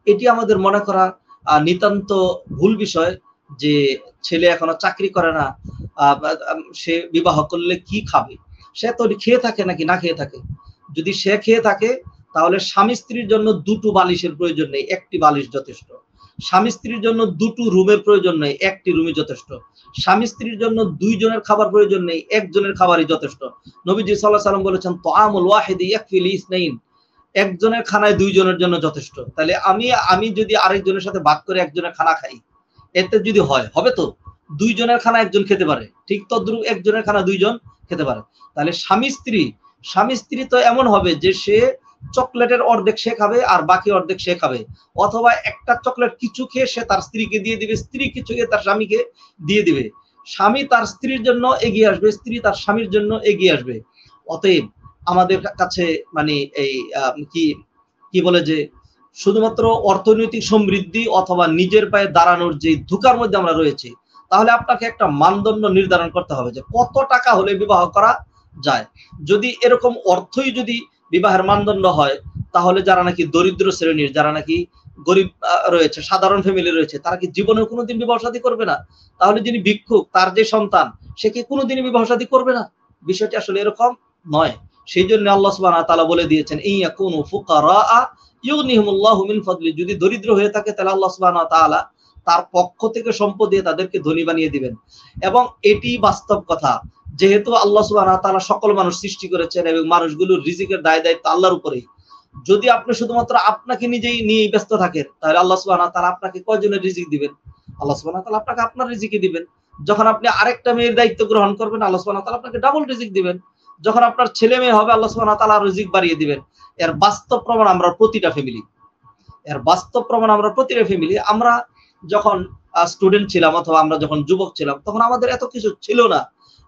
এটি আমাদের মনে করা নিতান্ত ভুল বিষয় যে ছেলে এখনো চাকরি করে না, সে বিবাহ করলে কি খাবে? সে তো খেয়ে থাকে নাকি না খেয়ে থাকে? যদি সে খেয়ে থাকে তাহলে স্বামী স্ত্রীর জন্য দুটো বালিশের প্রয়োজন নেই, একটি বালিশ যথেষ্ট। স্বামী স্ত্রীর জন্য দুটো রুমের প্রয়োজন নেই, একটি রুমই যথেষ্ট। স্বামী স্ত্রীর জন্য দুইজনের খাবার প্রয়োজন নেই, একজনের খাবারই যথেষ্ট। নবীজি সাল্লাল্লাহু আলাইহি ওয়াসাল্লাম বলেছেন তাআমুল ওয়াহিদি ইয়াকফি লিসনাইন, একজনের খানায় দুইজনের জন্য যথেষ্ট। তাহলে আমি যদি আরেকজনের সাথে ভাগ করে একজনের খানা খাই, এতে যদি হয় হবে তো? দুইজনের খানা একজন খেতে পারে, ঠিক তদ্রুপ একজনের খানা দুইজন খেতে পারে। তাহলে স্বামী স্ত্রী তো এমন হবে যে সে চকলেটের অর্ধেক সে খাবে আর বাকি অর্ধেক সে খাবে, অথবা একটা চকলেট কিছু খেয়ে সে তার স্ত্রীকে দিয়ে দিবে, স্ত্রী কিছু খেয়ে তার স্বামীকে দিয়ে দিবে। স্বামী তার স্ত্রীর জন্য এগিয়ে আসবে, স্ত্রী তার স্বামীর জন্য এগিয়ে আসবে। অতএব আমাদের কাছে মানে এই কি কি বলে যে শুধুমাত্র অর্থনৈতিক সমৃদ্ধি অথবা নিজের পায়ে দাঁড়ানোর যে ধোঁকার মধ্যে আমরা রয়েছি, তাহলে আপনাকে একটা মানদণ্ড নির্ধারণ করতে হবে যে কত টাকা হলে বিবাহ করা যায়। যদি এরকম অর্থই যদি বিবাহের মানদণ্ড হয়, তাহলে যারা নাকি দরিদ্র শ্রেণীর, যারা নাকি গরিব রয়েছে, সাধারণ ফ্যামিলি রয়েছে, তারা কি জীবনেও কোনোদিন বিবাহ শাদী করবে না? তাহলে যিনি ভিক্ষুক, তার যে সন্তান, সে কি কোনোদিনই বিবাহ শাদী করবে না? বিষয়টি আসলে এরকম নয়। সেই জন্য আল্লাহ সুবহানাহু ওয়া তাআলা বলে দিয়েছেন ইয়াকুনু ফুকারা ইউগনিহুমুল্লাহু মিন ফাদলি, যদি দরিদ্র হয়ে থাকে তাহলে আল্লাহ সুবহানাহু ওয়া তাআলা তার পক্ষ থেকে সম্পদ দিয়ে তাদেরকে ধনী বানিয়ে দিবেন। এবং এটি বাস্তব কথা, যেহেতু আল্লাহ সুবহানাহু ওয়া তাআলা সকল মানুষ সৃষ্টি করেছেন এবং মানুষগুলোর রিজিকের দায়-দায়িত্ব আল্লাহর উপরেই। যদি আপনি শুধুমাত্র আপনাকে নিজেই নিয়ে ব্যস্ত থাকেন, তাহলে আল্লাহ সুবহানাহু ওয়া তাআলা আপনাকে কয়জনের রিজিক দিবেন? আল্লাহ সুবহানাহু ওয়া তাআলা আপনাকে আপনার রিজিকই দিবেন। যখন আপনি আরেকটা মেয়ের দায়িত্ব গ্রহণ করবেন, আল্লাহ সুবহানাহু ওয়া তাআলা আপনাকে ডাবল রিজিক দিবেন। যখন আপনার ছেলে মেয়ে হবে, আল্লাহ সুবহানাহু ওয়া তাআলা রিজিক বাড়িয়ে দিবেন। এর বাস্তব প্রমাণ আমরা প্রতিটা ফ্যামিলি। আমরা যখন স্টুডেন্ট ছিলাম অথবা আমরা যখন যুবক ছিলাম, তখন আমাদের এত কিছু ছিল না।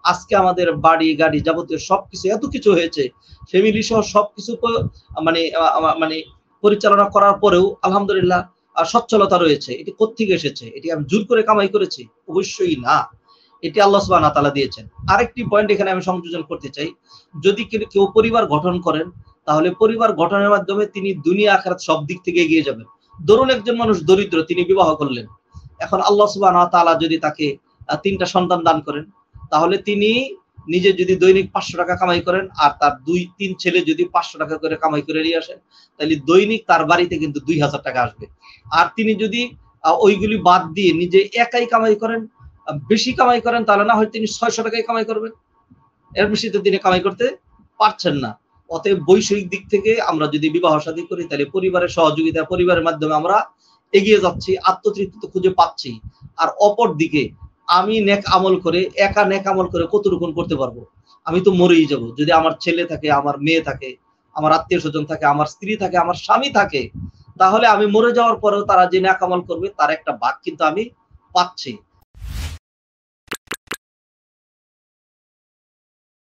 আজকে আমাদের বাড়ি গাড়ি যাবতীয় সবকিছু এত কিছু হয়েছে, ফ্যামিলি সহ সবকিছু মানে মানে পরিচালনা করার পরেও আলহামদুলিল্লাহ সচ্ছলতা রয়েছে। এটি কোত্থেকে এসেছে? এটি আমি জোর করে কামাই করেছি? অবশ্যই না। এটি আল্লাহ সুবহানাহু ওয়া তাআলা দিয়েছেন। আরেকটি পয়েন্ট এখানে আমি সংযোজন করতে চাই। যদি কেউ পরিবার গঠন করেন, তাহলে পরিবার গঠনের মাধ্যমে তিনি দুনিয়া আখিরাত সব দিক থেকে এগিয়ে যাবেন। ধরুন একজন মানুষ দরিদ্র, তিনি বিবাহ করলেন। এখন আল্লাহ সুবহানাহু ওয়া তাআলা যদি তাকে ৩টা সন্তান দান করেন, তাহলে তিনি নিজে যদি দৈনিক ৫০০ টাকা কামাই করেন আর তার ২-৩ ছেলে যদি ৫০০ টাকা করে কামাই করে নিয়ে আসেন, তাহলে দৈনিক তার বাড়িতে কিন্তু ২০০০ টাকা আসবে। আর তিনি যদি ওইগুলি বাদ দিয়ে নিজে একাই কামাই করেন, বেশি কামাই করেন, তাহলে না হয় তিনি ৬০০ টাকাই কামাই করবেন। এর বেশি তো তিনি কামাই করতে পারছেন না। অতএব বৈষয়িক দিক থেকে আমরা যদি বিবাহ শাদী করি, তাহলে পরিবারের সহযোগিতা, পরিবারের মাধ্যমে আমরা এগিয়ে যাচ্ছি, আত্মতৃপ্তি তো খুঁজে পাচ্ছি। আর অপর দিকে আমি নেক আমল করে, একা নেক আমল করে কতটুকুন করতে পারবো? আমি তো মরেই যাব। যদি আমার ছেলে থাকে, আমার মেয়ে থাকে, আমার আত্মীয় স্বজন থাকে, আমার স্ত্রী থাকে, আমার স্বামী থাকে, তাহলে আমি মরে যাওয়ার পরেও তারা যে নেক আমল করবে তার একটা ভাগ কিন্তু আমি পাচ্ছি।